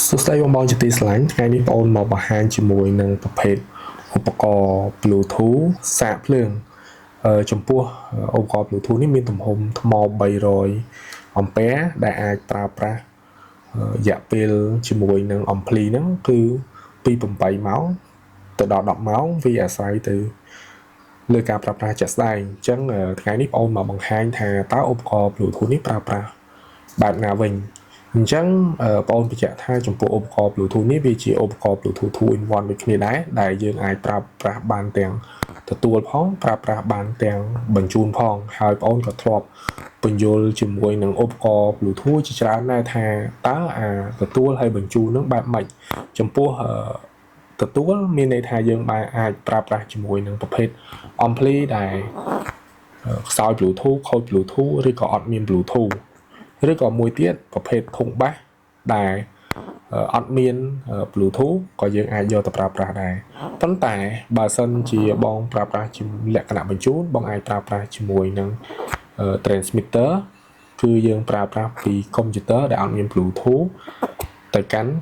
សួស្តីបងប្អូនជាទីស្រឡាញ់ថ្ងៃនេះបងប្អូនមកបង្ហាញជាមួយនឹងប្រភេទឧបករណ៍ Bluetooth សាកភ្លើងចំពោះឧបករណ៍ Bluetooth នេះមានទំហំថ្ម300អាំពែដែលអាចប្រើប្រាស់រយៈពេលជាមួយនឹង ampli ហ្នឹងគឺពី8ម៉ោងទៅដល់10ម៉ោងវាអាស្រ័យទៅលើការប្រើប្រាស់ជាក់ស្ដែងអញ្ចឹងថ្ងៃនេះបងប្អូនមកបង្ហាញថាតើឧបករណ៍ Bluetooth នេះប្រើប្រាស់បែបណាវិញអញ្ចឹងបងប្អូនបញ្ជាក់ថាចំពោះឧបករណ៍ Bluetooth នេះវាជាឧបករណ៍ Bluetooth 2 in 1ដូចគ្នាដែរដែលយើងអាចប្រើប្រាស់បានទាំងទទួលផងប្រើប្រាស់បានទាំងបញ្ជូនផងហើយបងប្អូនក៏ធ្លាប់ពន្យល់ជាមួយនឹងឧបករណ៍ Bluetooth ជាច្រើនដែរថាតើអាទទួលហើយបញ្ជូននឹងបែបម៉េចចំពោះទទួលមានន័យថាយើងបានអាចប្រើប្រាស់ជាមួយនឹងប្រភេទ ampli ដែលខ្សោយ Bluetooth ខូច Bluetooth ឬក៏អត់មាន Bluetooth ឬក៏មួយទៀតប្រភេទធុងបាសដែលអត់មាន Bluetooth ក៏យើងអាចយកទៅប្រើប្រាស់ដែរប៉ុន្តែបើសិនជាបងប្រើប្រាស់ជាលក្ខណៈបញ្ជូនបងអាចប្រើប្រាស់ជាមួយនឹង transmitter គឺយើងប្រើប្រាស់ពី computer ដែលអត់មាន Bluetooth ទៅកាន់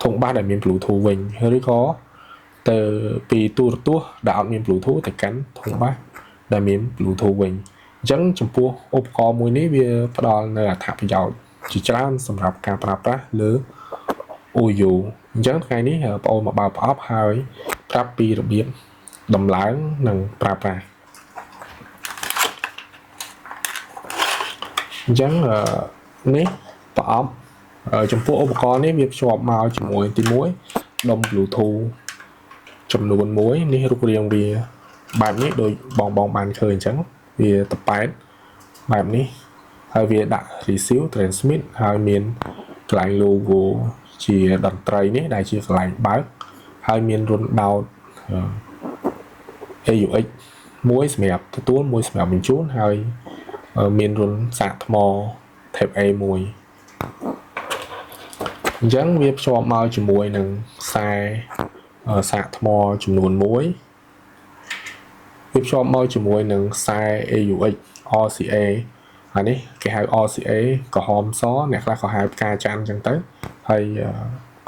ធុងបាសដែលមាន Bluetooth វិញឬក៏ទៅពីទូរទស្សន៍ដែលអត់មាន Bluetooth ទៅកាន់ធុងបាសដែលមាន Bluetooth វិញអញ្ចឹងចំពោះឧបករណ៍មួយនេះវាផ្ដល់នូវអត្ថប្រយោជន៍ជាច្រើនសម្រាប់ការប្រើប្រាស់លើ OU អញ្ចឹងថ្ងៃនេះបងប្អូនមកបើកប្រអប់ហើយប្រាប់ពីរបៀបដំឡើងនិងប្រើប្រាស់អញ្ចឹងនេះប្រអប់ចំពោះឧបករណ៍នេះវាភ្ជាប់មកជាមួយទី1ដុំ Bluetooth ចំនួន1នេះរូបរាងវាបែបនេះដូចបងបានឃើញអញ្ចឹងវាតប៉ែតបែបនេះហើយវាដាក់ receive transmit ហើយមានកន្លែង logo ជាតន្ត្រីនេះដែលជាកន្លែងបើកហើយមានរុនដោត AUX មួយសម្រាប់ទទួលមួយសម្រាប់បញ្ជូនហើយមានរុនសាកថ្ម Type A មួយអញ្ចឹងវាភ្ជាប់មកជាមួយនឹងខ្សែសាកថ្មចំនួន1វាភ្ជាប់មកជាមួយនឹងខ្សែ AUX RCA អានេះគេហៅ RCA ក្រហមសអ្នកខ្លះក៏ហៅផ្កាច័ន្ទអញ្ចឹងទៅហើយ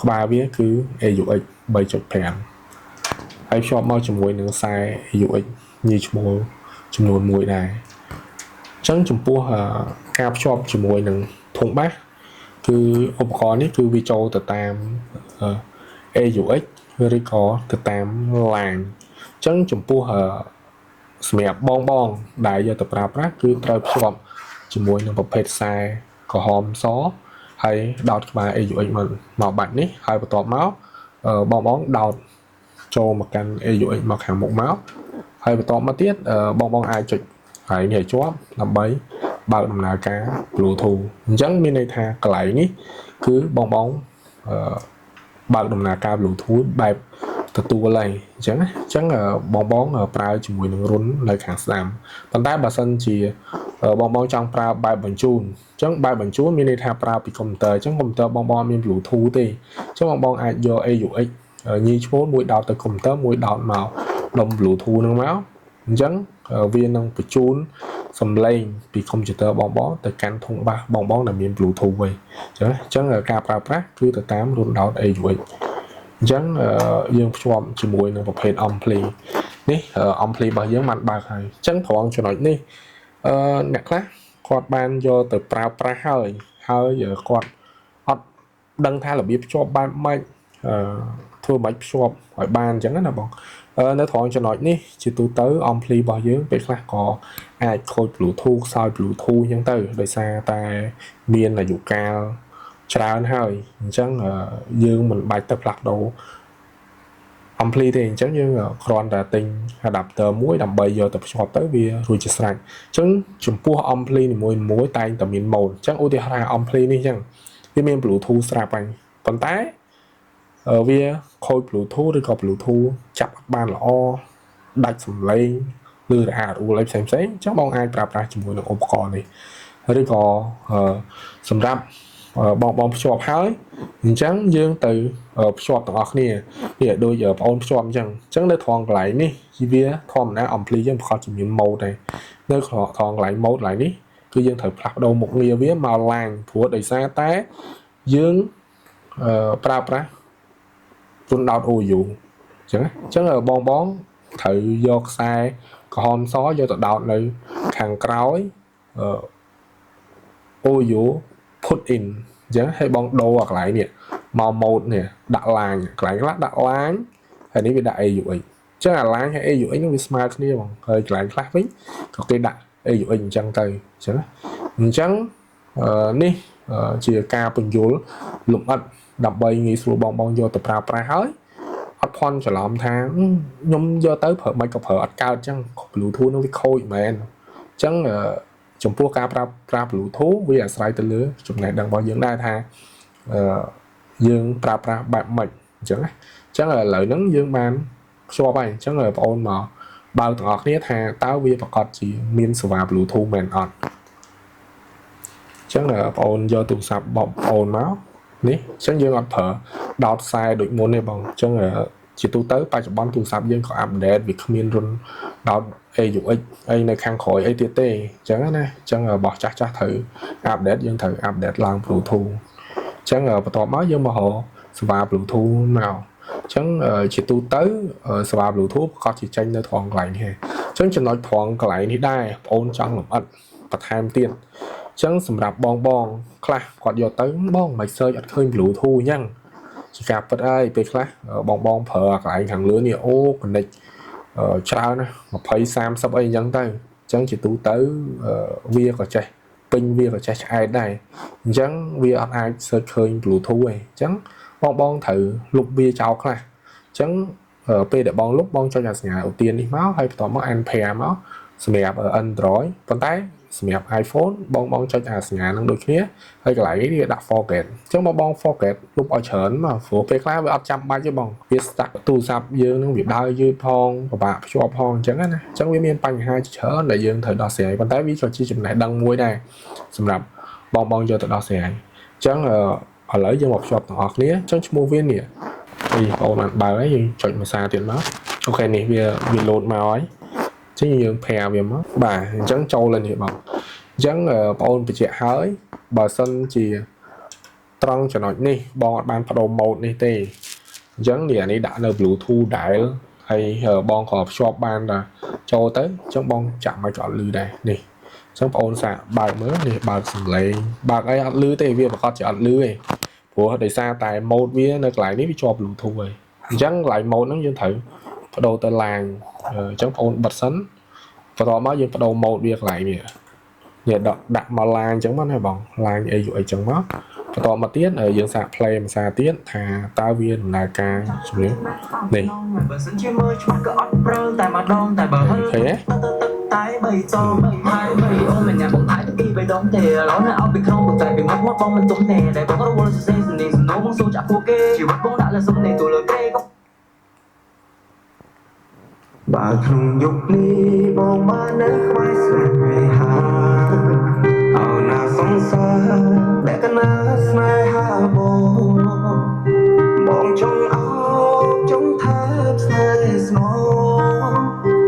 ក្បាលវាគឺ AUX 3.5 ហើយភ្ជាប់មកជាមួយនឹងខ្សែ AUX ញីឈ្មោះចំនួន1ដែរអញ្ចឹងចំពោះការភ្ជាប់ជាមួយនឹងធុងបាសគឺឧបករណ៍នេះគឺវាចូលទៅតាម AUX ឬក៏ទៅតាម LAN អញ្ចឹងចំពោះសម្រាប់បងដែលយកទៅប្រើប្រាស់គឺត្រូវភ្ជាប់ជាមួយនឹងប្រភេទខ្សែក្រហមសហើយដោតក្បាល AUX មកបាត់នេះហើយបន្ទាប់មកបងដោតចូលមកកាន់ AUX មកខាងមុខមកហើយបន្ទាប់មកទៀតបងអាចចុចហើយនេះឲ្យជាប់ដើម្បីបើកដំណើរការ Bluetooth អញ្ចឹងមានន័យថាកន្លែងនេះគឺបងបើកដំណើរការ Bluetooth បែបទទួលហើយអញ្ចឹងបងប្រើជាមួយនឹងរុននៅខាងស្ដាំប៉ុន្តែបើសិនជាបងចង់ប្រើបែបបញ្ជូនអញ្ចឹងបែបបញ្ជូនមានន័យថាប្រើពីកុំព្យូទ័រអញ្ចឹងកុំព្យូទ័របងមាន Bluetooth ទេអញ្ចឹងបងអាចយក AUX ញីឈ្មោះមួយដោតទៅកុំព្យូទ័រមួយដោតមកដុំ Bluetooth ហ្នឹងមកអញ្ចឹងវានឹងបញ្ជូនសំឡេងពីកុំព្យូទ័របងទៅកាន់ធុងបាសបងដែលមាន Bluetooth វិញអញ្ចឹងការប្រើប្រាស់គឺទៅតាមរុនដោត AUX អញ្ចឹងយើងភ្ជាប់ជាមួយនឹងប្រភេទ ampli នេះ ampli របស់យើងបានបើកហើយអញ្ចឹងត្រង់ចំណុចនេះអ្នកខ្លះគាត់បានយកទៅប្រើប្រាស់ហើយគាត់អត់ដឹងថារបៀបភ្ជាប់បែបម៉េចធ្វើម៉េចភ្ជាប់ឲ្យបានអញ្ចឹងណាបងនៅត្រង់ចំណុចនេះជាទូទៅ ampli របស់យើងពេលខ្លះក៏អាចខូច Bluetooth ខ្សោយ Bluetooth អញ្ចឹងទៅដោយសារតែមានអាយុកាលច្រើនហើយអញ្ចឹងយើងមិនបាច់ទៅផ្លាស់ប្ដូរ ampli ទេអញ្ចឹងយើងគ្រាន់តែទិញ adapter មួយដើម្បីយកទៅភ្ជាប់ទៅវារួចជាស្រេចអញ្ចឹងចំពោះ ampli នីមួយៗតែងតែមាន mode អញ្ចឹងឧទាហរណ៍ ampli នេះអញ្ចឹងវាមាន Bluetooth ស្រាប់ហើយប៉ុន្តែវាខូច Bluetooth ឬក៏ Bluetooth ចាប់បានល្អដាច់សំឡេងឬរអាក់រអួលអីផ្សេងអញ្ចឹងបងអាចប្រើប្រាស់ជាមួយនឹងឧបករណ៍នេះឬក៏សម្រាប់បងភ្ជាប់ហើយអញ្ចឹងយើងទៅភ្ជាប់ទាំងអស់គ្នាវាដូចបងអូនភ្ជាប់អញ្ចឹងនៅត្រង់កន្លែងនេះវាធម្មតា ampli យើងប្រកាសជាមាន mode ដែរនៅត្រង់កន្លែង mode កន្លែងនេះគឺយើងត្រូវផ្លាស់ប្ដូរមុខងារវាមកឡើងព្រោះដោយសារតែយើង ប្រើប្រាស់ទុនដោត OU ចឹងបងត្រូវយកខ្សែក្រហមសយកទៅដោតនៅខាងក្រោយOU put in ចឹងឲ្យបងដូរអាកន្លែងនេះមក mode នេះដាក់ line កន្លែងខ្លះដាក់ line ហើយនេះវាដាក់ AUX ចឹងអា line ហើយ AUX នឹងវាស្មើគ្នាបងហើយកន្លែងខ្លះវិញក៏គេដាក់ AUX អញ្ចឹងទៅអញ្ចឹងនេះជាការបញ្យល់លម្អិតដើម្បីងាយស្រួលបងយកទៅប្រើប្រាស់ហើយអត់ភ័ន្តច្រឡំថាខ្ញុំយកទៅប្រើមិនក៏ប្រើអត់កើតអញ្ចឹង Bluetooth នោះវាខូចមែនអញ្ចឹងចំពោះការប្រើប្រាស់ Bluetooth វាអាស្រ័យទៅលើចំណេះដឹងរបស់យើងដែរថាយើងប្រើប្រាស់បែបម៉េចអញ្ចឹងណាអញ្ចឹងឥឡូវហ្នឹងយើងបានភ្ជាប់ហើយអញ្ចឹងបងប្អូនមកបើទាំងអស់គ្នាថាតើវាប្រកាសជាមានសេវា Bluetooth មែនអត់អញ្ចឹងបងប្អូនយកទូរស័ព្ទបងប្អូនមកនេះអញ្ចឹងយើងអត់ប្រើដោតខ្សែដូចមុនទេបងអញ្ចឹងជាទូទៅបច្ចុប្បន្នទូរស័ព្ទយើងក៏អាប់ដេតវាគ្មានរុនដោត AUX អីនៅខាងក្រោយអីទៀតទេអញ្ចឹងណាអញ្ចឹងរបស់ចាស់ត្រូវអាប់ដេតយើងត្រូវអាប់ដេតឡើង Bluetooth អញ្ចឹងបន្ទាប់មកយើងមករកសេវា Bluetooth មកអញ្ចឹងជាទូទៅសេវា Bluetooth ក៏ជាចេញនៅត្រង់កន្លែងនេះអញ្ចឹងចំណុចត្រង់កន្លែងនេះដែរបងប្អូនចង់លម្អិតបន្ថែមទៀតអញ្ចឹងសម្រាប់បងខ្លះគាត់យកទៅបងមិន search អត់ឃើញ Bluetooth អញ្ចឹងជាការពិតហើយពេលខ្លះបងប្រើកន្លែងខាងលើនេះអូ connect ច្រើនណា20 30អីអញ្ចឹងទៅអញ្ចឹងជាទូទៅវាក៏ចេះពេញវាក៏ចេះឆ្អែតដែរអញ្ចឹងវាអត់អាច search ឃើញ Bluetooth ទេអញ្ចឹងបងត្រូវលុបវាចោលខ្លះអញ្ចឹងពេលដែលបងលុបបងចុចអាសញ្ញាឧទាននេះមកហើយបន្ទាប់មក unpair មកសម្រាប់ Android ប៉ុន្តែសម្រាប់ iPhone បងចុចអាសញ្ញានឹងដូចគ្នាហើយកន្លែងនេះវាដាក់ forget អញ្ចឹងបង forget លុបឲ្យច្រើនមកព្រោះពេលខ្លះវាអត់ចាំបាច់ទេបងវា stack ទូរស័ព្ទយើងនឹងវាដើរយឺតផងពិបាកភ្ជាប់ផងអញ្ចឹងណាអញ្ចឹងវាមានបញ្ហាច្រើនដែលយើងត្រូវដោះស្រាយប៉ុន្តែវាក៏ជាចំណេះដឹងមួយដែរសម្រាប់បងយកទៅដោះស្រាយអញ្ចឹងឥឡូវយើងមកភ្ជាប់ទាំងអស់គ្នាអញ្ចឹងឈ្មោះវានេះបងប្អូនបានបើហើយយើងចុចភាសាទៀតមកអូខេនេះវាលោតមកហើយចឹងយើងផែវាមកបាទអញ្ចឹងចូលlênនេះបងអញ្ចឹងបងប្អូនបញ្ជាក់ហើយបើសិនជាត្រង់ចំណុចនេះបងអត់បានបដូរ mode នេះទេអញ្ចឹងនេះដាក់នៅ Bluetooth ដែលហើយបងក៏ភ្ជាប់បានដល់ចូលទៅអញ្ចឹងបងចាក់មកក៏អត់លឺដែរនេះអញ្ចឹងបងប្អូនសាកបើកមើលនេះបើកសំឡេងបើកអីអត់លឺទេវាប្រកាសជាអត់លឺទេព្រោះដោយសារតែ mode វានៅកន្លែងនេះវាជាប់ Bluetooth ហើយអញ្ចឹងកន្លែង mode ហ្នឹងយើងត្រូវបដូរទៅ line អញ្ចឹងបងប្អូនបិទសិនបន្ទាប់មកយើងបដូរ mode វាកន្លែងនេះដាក់មក line អញ្ចឹងមកណាបង line AUX អញ្ចឹងមកបន្តមកទៀតយើងសាក play ភាសាទៀតថាតើវាដំណើរការជំនាញនេះបើសិនជាមើលច្បាស់ក៏អត់ព្រើតែម្ដងតែបើហឺតែ3ចងហើយ3អូនមិនញ៉ាំបងអាយទី3ដងទេឥឡូវនៅអត់ពីក្នុងតែពីមកបងមិនទុំទេតែបងរវល់សរសេរសំឡេងសំណងសូចាក់ពួកគេជីវិតបងដាក់លើសំឡេងទូលើគេក៏បើក្នុងយុគនេះបងបាននៅខ្វាយស្នេហាអោណាសង្សារដែលកណាស្នេហាបងចង់អោចង់ថាស្នេហ៍ស្នង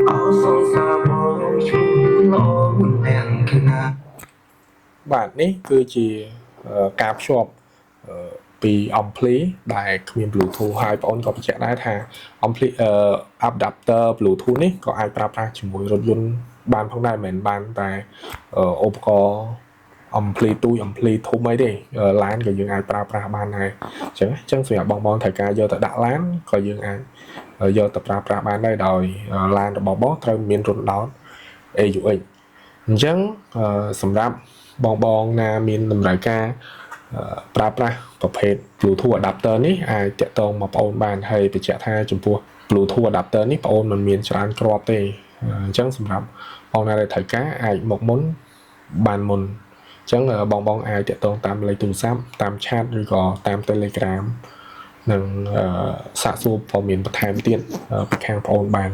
អោសង្សារបងជួយឡងទាំងកណាបាទនេះគឺជាការភ្ជាប់ពី ampli ដែលគ្មាន Bluetooth ហើយបងប្អូនក៏បញ្ជាក់ដែរថា ampli adapter Bluetooth នេះក៏អាចប្រើប្រាស់ជាមួយរថយន្តបានផងដែរមិនមែនបានតែឧបករណ៍ ampli ទូច ampli ធំអីទេ LAN ក៏យើងអាចប្រើប្រាស់បានដែរអញ្ចឹងសម្រាប់បងត្រូវការយកទៅដាក់ LAN ក៏យើងអាចយកទៅប្រើប្រាស់បានដែរដោយ LAN របស់បងត្រូវមានរន្ធដោត AUX អញ្ចឹងសម្រាប់បងណាមានតម្រូវការប្រើប្រាស់ប្រភេទ Bluetooth adapter នេះអាចតាក់ទងមកបងប្អូនបានហើយបញ្ជាក់ថាចំពោះ Bluetooth adapter នេះបងប្អូនមិនមានច្រើនគ្រាប់ទេអញ្ចឹងសម្រាប់បងណាដែលត្រូវការអាចមកមុនបានមុនអញ្ចឹងបងអាចតាក់ទងតាមលេខទូរស័ព្ទតាម chat ឬក៏តាម Telegram និងសាកសួរព័ត៌មានបន្ថែមទៀតពីខាងបងប្អូនបាន